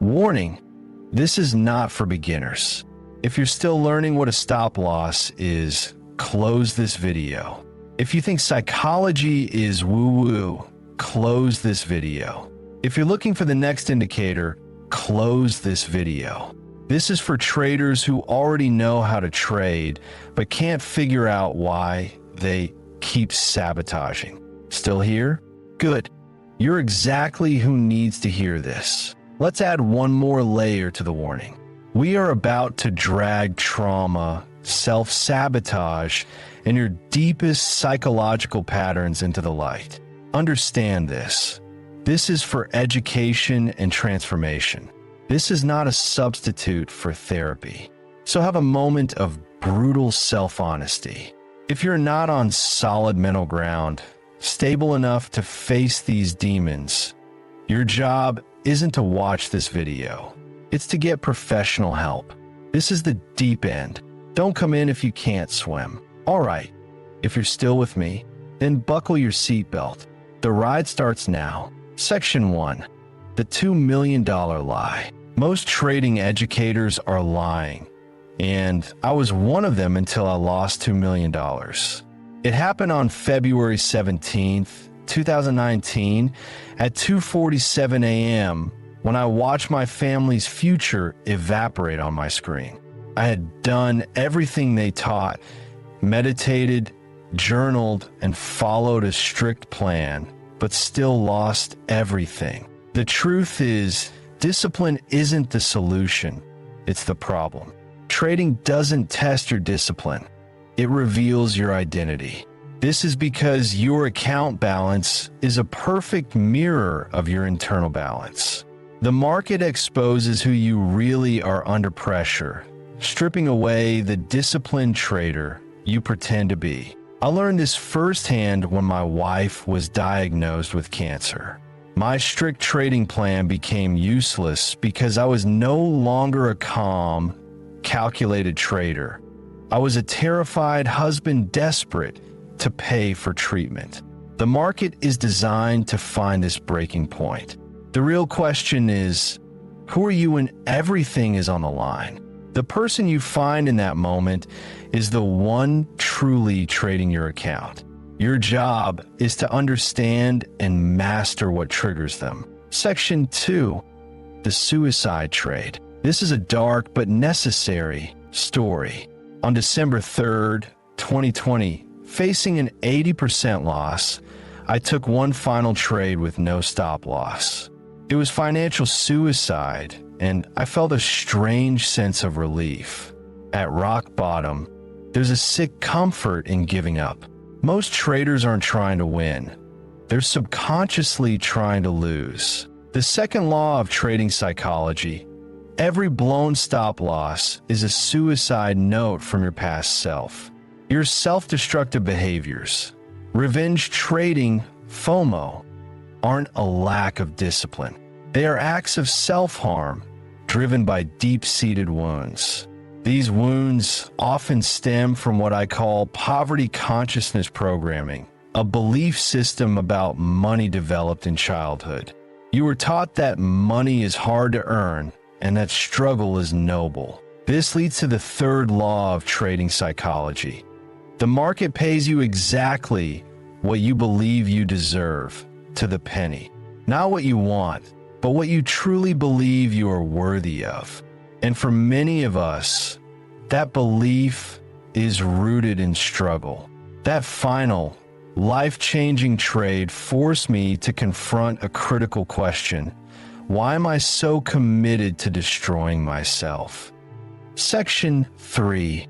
Warning, this is not for beginners. If you're still learning what a stop loss is, close this video. If you think psychology is woo-woo, close this video. If you're looking for the next indicator, close this video. This is for traders who already know how to trade, but can't figure out why they keep sabotaging. Still here? Good. You're exactly who needs to hear this. Let's add one more layer to the warning. We are about to drag trauma, self-sabotage, and your deepest psychological patterns into the light. Understand this. This is for education and transformation. This is not a substitute for therapy. So have a moment of brutal self-honesty. If you're not on solid mental ground, stable enough to face these demons, your job isn't to watch this video. It's to get professional help. This is the deep end. Don't come in if you can't swim. All right, if you're still with me, then buckle your seatbelt. The ride starts now. Section 1. The $2 million lie. Most trading educators are lying, and I was one of them until I lost $2 million. It happened on February 17th, 2019 at 2:47 a.m. when I watched my family's future evaporate on my screen. I had done everything they taught, meditated, journaled, and followed a strict plan, but still lost everything. The truth is, discipline isn't the solution, it's the problem. Trading doesn't test your discipline, it reveals your identity. This is because your account balance is a perfect mirror of your internal balance. The market exposes who you really are under pressure, stripping away the disciplined trader you pretend to be. I learned this firsthand when my wife was diagnosed with cancer. My strict trading plan became useless because I was no longer a calm, calculated trader. I was a terrified husband desperate to pay for treatment. The market is designed to find this breaking point. The real question is, who are you when everything is on the line? The person you find in that moment is the one truly trading your account. Your job is to understand and master what triggers them. Section 2. The suicide trade. This is a dark but necessary story. On December 3rd, 2020, facing an 80% loss, I took one final trade with no stop loss. It was financial suicide, and I felt a strange sense of relief. At rock bottom, there's a sick comfort in giving up. Most traders aren't trying to win. They're subconsciously trying to lose. The second law of trading psychology: every blown stop loss is a suicide note from your past self. Your self-destructive behaviors, revenge trading, FOMO, aren't a lack of discipline. They are acts of self-harm driven by deep-seated wounds. These wounds often stem from what I call poverty consciousness programming, a belief system about money developed in childhood. You were taught that money is hard to earn and that struggle is noble. This leads to the third law of trading psychology. The market pays you exactly what you believe you deserve, to the penny. Not what you want, but what you truly believe you are worthy of. And for many of us, that belief is rooted in struggle. That final, life-changing trade forced me to confront a critical question: why am I so committed to destroying myself? Section 3.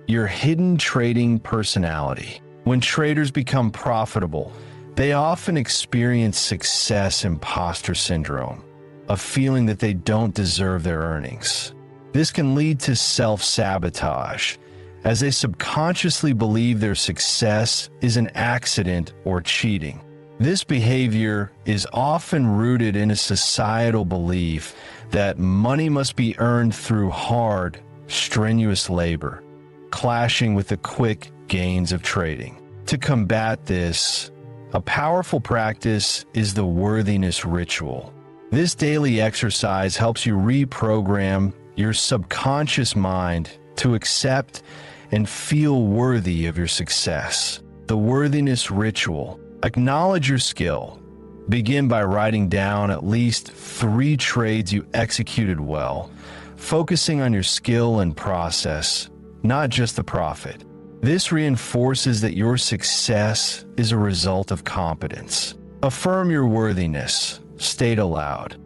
Your hidden trading personality. When traders become profitable, they often experience success imposter syndrome, a feeling that they don't deserve their earnings. This can lead to self-sabotage, as they subconsciously believe their success is an accident or cheating. This behavior is often rooted in a societal belief that money must be earned through hard, strenuous labor, clashing with the quick gains of trading. To combat this, a powerful practice is the worthiness ritual. This daily exercise helps you reprogram your subconscious mind to accept and feel worthy of your success. The worthiness ritual. Acknowledge your skill. Begin by writing down at least 3 trades you executed well, focusing on your skill and process, not just the profit. This reinforces that your success is a result of competence. Affirm your worthiness. State aloud,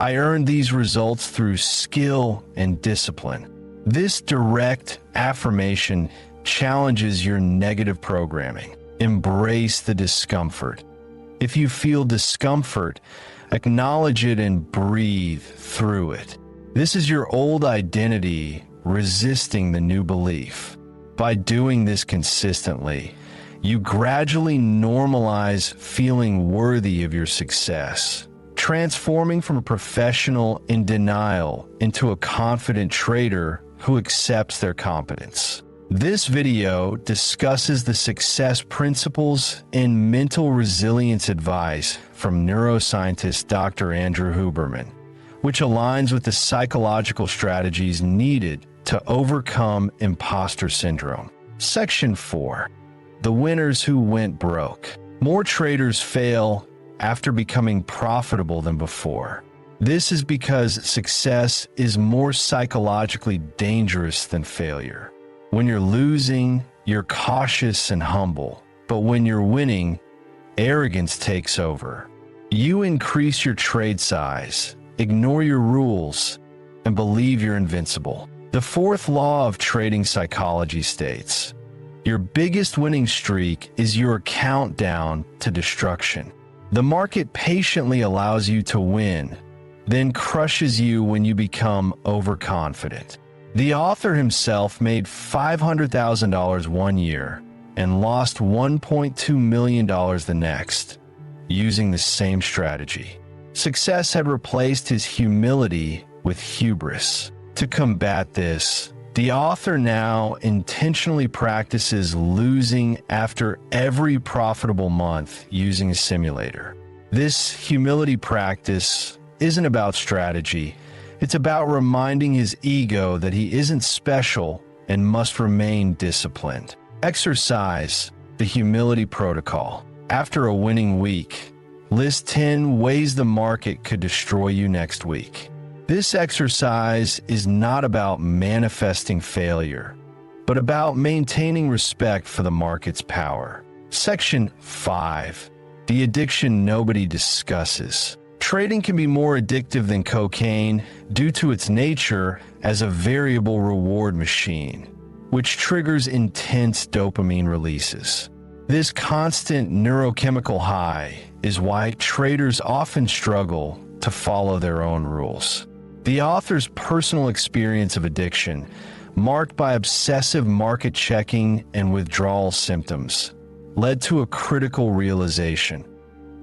I earned these results through skill and discipline. This direct affirmation challenges your negative programming. Embrace the discomfort. If you feel discomfort, acknowledge it and breathe through it. This is your old identity resisting the new belief. By doing this consistently, you gradually normalize feeling worthy of your success, transforming from a professional in denial into a confident trader who accepts their competence. This video discusses the success principles and mental resilience advice from neuroscientist Dr. Andrew Huberman, which aligns with the psychological strategies needed to overcome imposter syndrome. Section 4. The winners who went broke. More traders fail after becoming profitable than before. This is because success is more psychologically dangerous than failure. When you're losing, you're cautious and humble, but when you're winning, arrogance takes over. You increase your trade size, ignore your rules, and believe you're invincible. The 4th law of trading psychology states, your biggest winning streak is your countdown to destruction. The market patiently allows you to win, then crushes you when you become overconfident. The author himself made $500,000 one year and lost $1.2 million the next, using the same strategy. Success had replaced his humility with hubris. To combat this, the author now intentionally practices losing after every profitable month using a simulator. This humility practice isn't about strategy. It's about reminding his ego that he isn't special and must remain disciplined. Exercise the humility protocol. After a winning week, list 10 ways the market could destroy you next week. This exercise is not about manifesting failure, but about maintaining respect for the market's power. Section 5. The addiction nobody discusses. Trading can be more addictive than cocaine due to its nature as a variable reward machine, which triggers intense dopamine releases. This constant neurochemical high is why traders often struggle to follow their own rules. The author's personal experience of addiction, marked by obsessive market checking and withdrawal symptoms, led to a critical realization.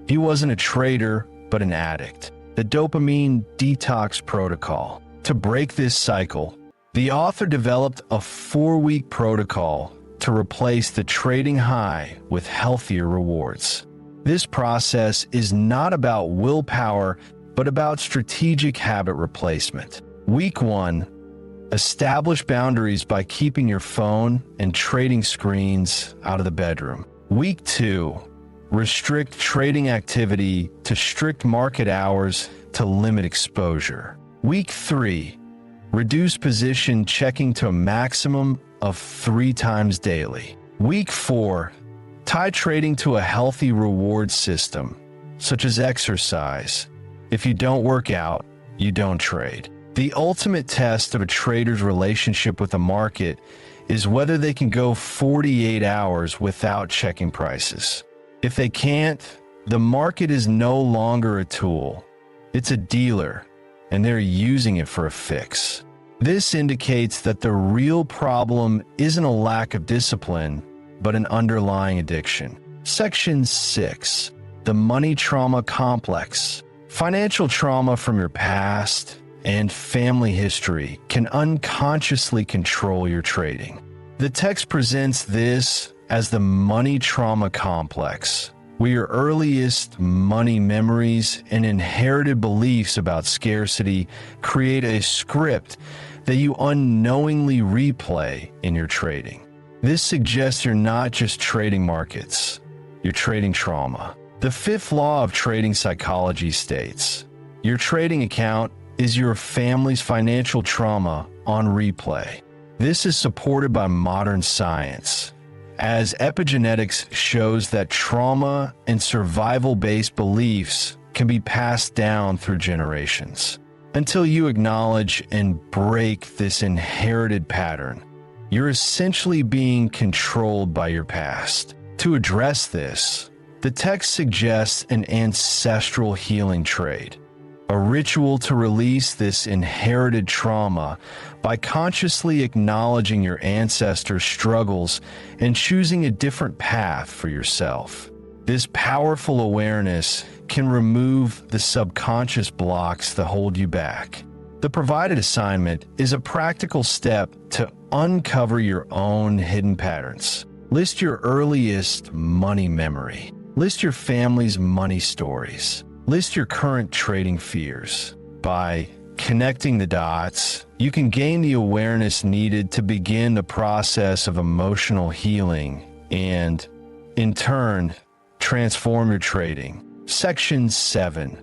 He wasn't a trader, but an addict. The dopamine detox protocol. To break this cycle, the author developed a 4-week protocol to replace the trading high with healthier rewards. This process is not about willpower, but about strategic habit replacement. Week 1. Establish boundaries by keeping your phone and trading screens out of the bedroom. Week 2. Restrict trading activity to strict market hours to limit exposure. Week 3. Reduce position checking to a maximum of 3 times daily. Week 4. Tie trading to a healthy reward system, such as exercise. If you don't work out, you don't trade. The ultimate test of a trader's relationship with the market is whether they can go 48 hours without checking prices. If they can't, the market is no longer a tool. It's a dealer, and they're using it for a fix. This indicates that the real problem isn't a lack of discipline, but an underlying addiction. Section 6. The money trauma complex. Financial trauma from your past and family history can unconsciously control your trading. The text presents this as the money trauma complex, where your earliest money memories and inherited beliefs about scarcity create a script that you unknowingly replay in your trading. This suggests you're not just trading markets, you're trading trauma. The fifth law of trading psychology states, your trading account is your family's financial trauma on replay. This is supported by modern science, as epigenetics shows that trauma and survival-based beliefs can be passed down through generations. Until you acknowledge and break this inherited pattern, you're essentially being controlled by your past. To address this, the text suggests an ancestral healing trade, a ritual to release this inherited trauma by consciously acknowledging your ancestors' struggles and choosing a different path for yourself. This powerful awareness can remove the subconscious blocks that hold you back. The provided assignment is a practical step to uncover your own hidden patterns. List your earliest money memory. List your family's money stories. List your current trading fears. By connecting the dots, you can gain the awareness needed to begin the process of emotional healing and, in turn, transform your trading. Section 7.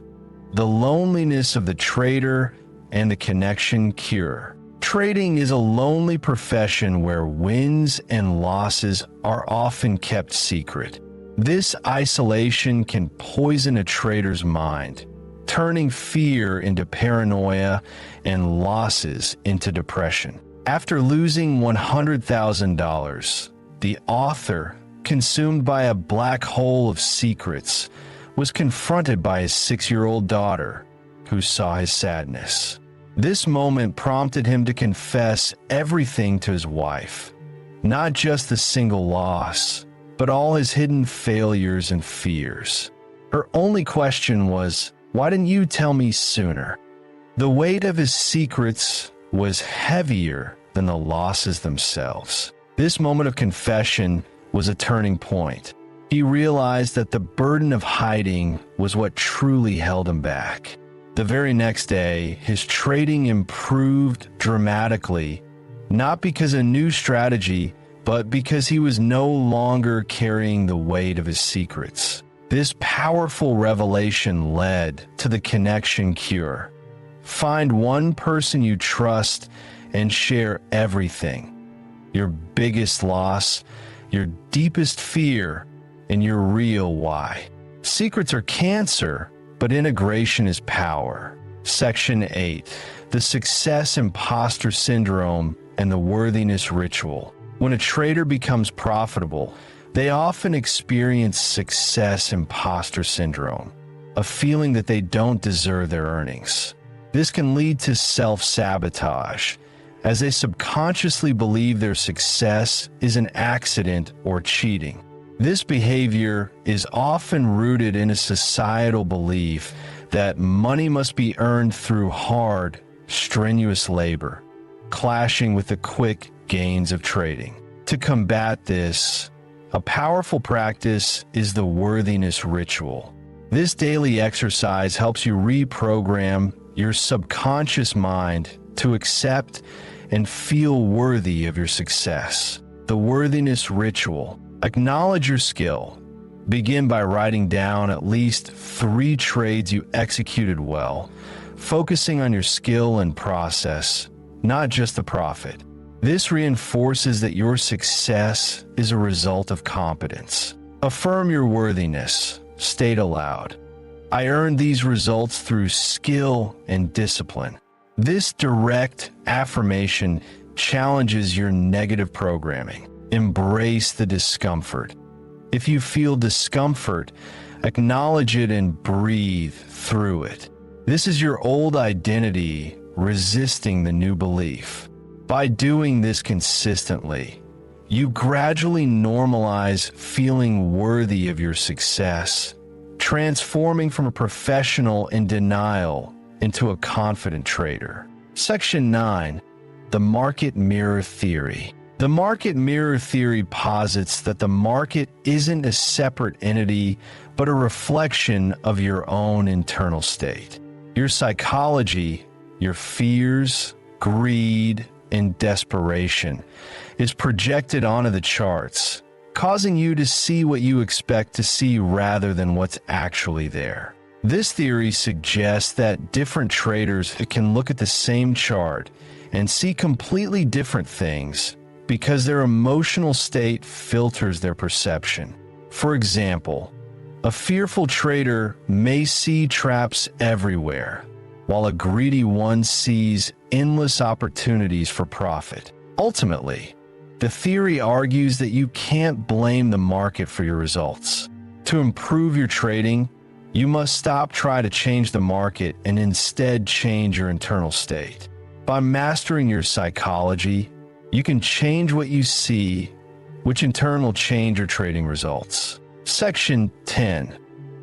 The loneliness of the trader and the connection cure. Trading is a lonely profession where wins and losses are often kept secret. This isolation can poison a trader's mind, turning fear into paranoia and losses into depression. After losing $100,000, the author, consumed by a black hole of secrets, was confronted by his 6-year-old daughter, who saw his sadness. This moment prompted him to confess everything to his wife, not just the single loss, but all his hidden failures and fears. Her only question was, "Why didn't you tell me sooner?" The weight of his secrets was heavier than the losses themselves. This moment of confession was a turning point. He realized that the burden of hiding was what truly held him back. The very next day, his trading improved dramatically, not because of a new strategy, but because he was no longer carrying the weight of his secrets. This powerful revelation led to the connection cure. Find one person you trust and share everything. Your biggest loss, your deepest fear, and your real why. Secrets are cancer, but integration is power. Section 8. The success imposter syndrome and the worthiness ritual. When a trader becomes profitable, they often experience success imposter syndrome, a feeling that they don't deserve their earnings. This can lead to self-sabotage, as they subconsciously believe their success is an accident or cheating. This behavior is often rooted in a societal belief that money must be earned through hard, strenuous labor, clashing with the quick gains of trading. To combat this, a powerful practice is the worthiness ritual. This daily exercise helps you reprogram your subconscious mind to accept and feel worthy of your success. The worthiness ritual. Acknowledge your skill. Begin by writing down at least 3 trades you executed well, focusing on your skill and process, not just the profit. This reinforces that your success is a result of competence. Affirm your worthiness. State aloud, "I earned these results through skill and discipline." This direct affirmation challenges your negative programming. Embrace the discomfort. If you feel discomfort, acknowledge it and breathe through it. This is your old identity resisting the new belief. By doing this consistently, you gradually normalize feeling worthy of your success, transforming from a professional in denial into a confident trader. Section 9. The market mirror theory. The market mirror theory posits that the market isn't a separate entity but a reflection of your own internal state. Your psychology, your fears, greed, and desperation is projected onto the charts, causing you to see what you expect to see rather than what's actually there. This theory suggests that different traders can look at the same chart and see completely different things because their emotional state filters their perception. For example, a fearful trader may see traps everywhere, while a greedy one sees endless opportunities for profit. Ultimately, the theory argues that you can't blame the market for your results. To improve your trading, you must stop trying to change the market and instead change your internal state. By mastering your psychology, you can change what you see, which in turn will change your trading results. Section 10.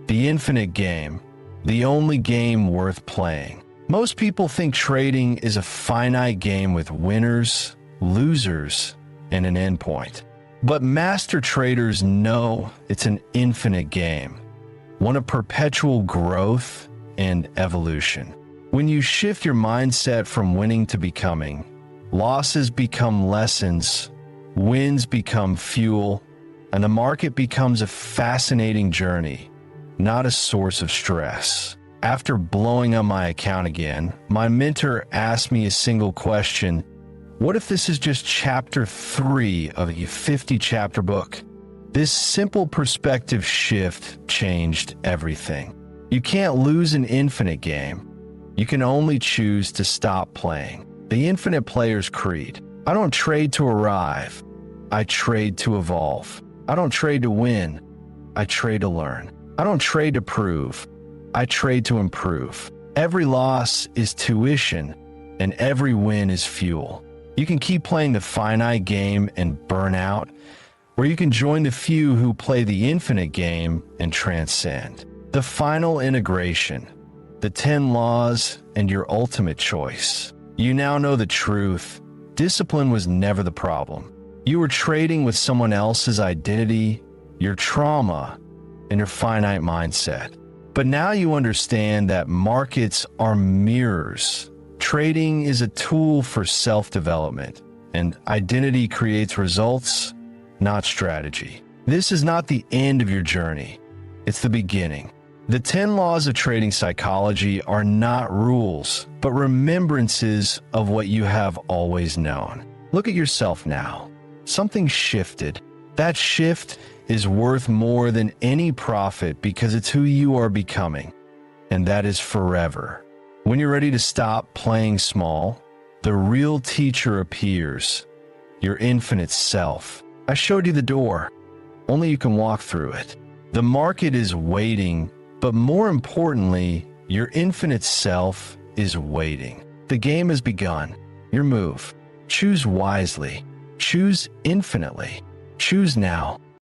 The infinite game, the only game worth playing. Most people think trading is a finite game with winners, losers, and an endpoint. But master traders know it's an infinite game, one of perpetual growth and evolution. When you shift your mindset from winning to becoming, losses become lessons, wins become fuel, and the market becomes a fascinating journey, not a source of stress. After blowing up my account again, my mentor asked me a single question: what if this is just chapter 3 of a 50-chapter book? This simple perspective shift changed everything. You can't lose an infinite game. You can only choose to stop playing. The infinite player's creed. I don't trade to arrive. I trade to evolve. I don't trade to win. I trade to learn. I don't trade to prove. I trade to improve. Every loss is tuition, and every win is fuel. You can keep playing the finite game and burn out, or you can join the few who play the infinite game and transcend. The final integration, the 10 laws, and your ultimate choice. You now know the truth. Discipline was never the problem. You were trading with someone else's identity, your trauma, and your finite mindset. But now you understand that markets are mirrors. Trading is a tool for self-development, and identity creates results, not strategy. This is not the end of your journey. It's the beginning. The 10 laws of trading psychology are not rules, but remembrances of what you have always known. Look at yourself now. Something shifted. That shift is worth more than any profit because it's who you are becoming, and that is forever. When you're ready to stop playing small, the real teacher appears, your infinite self. I showed you the door. Only you can walk through it. The market is waiting, but more importantly, your infinite self is waiting. The game has begun. Your move. Choose wisely. Choose infinitely. Choose now.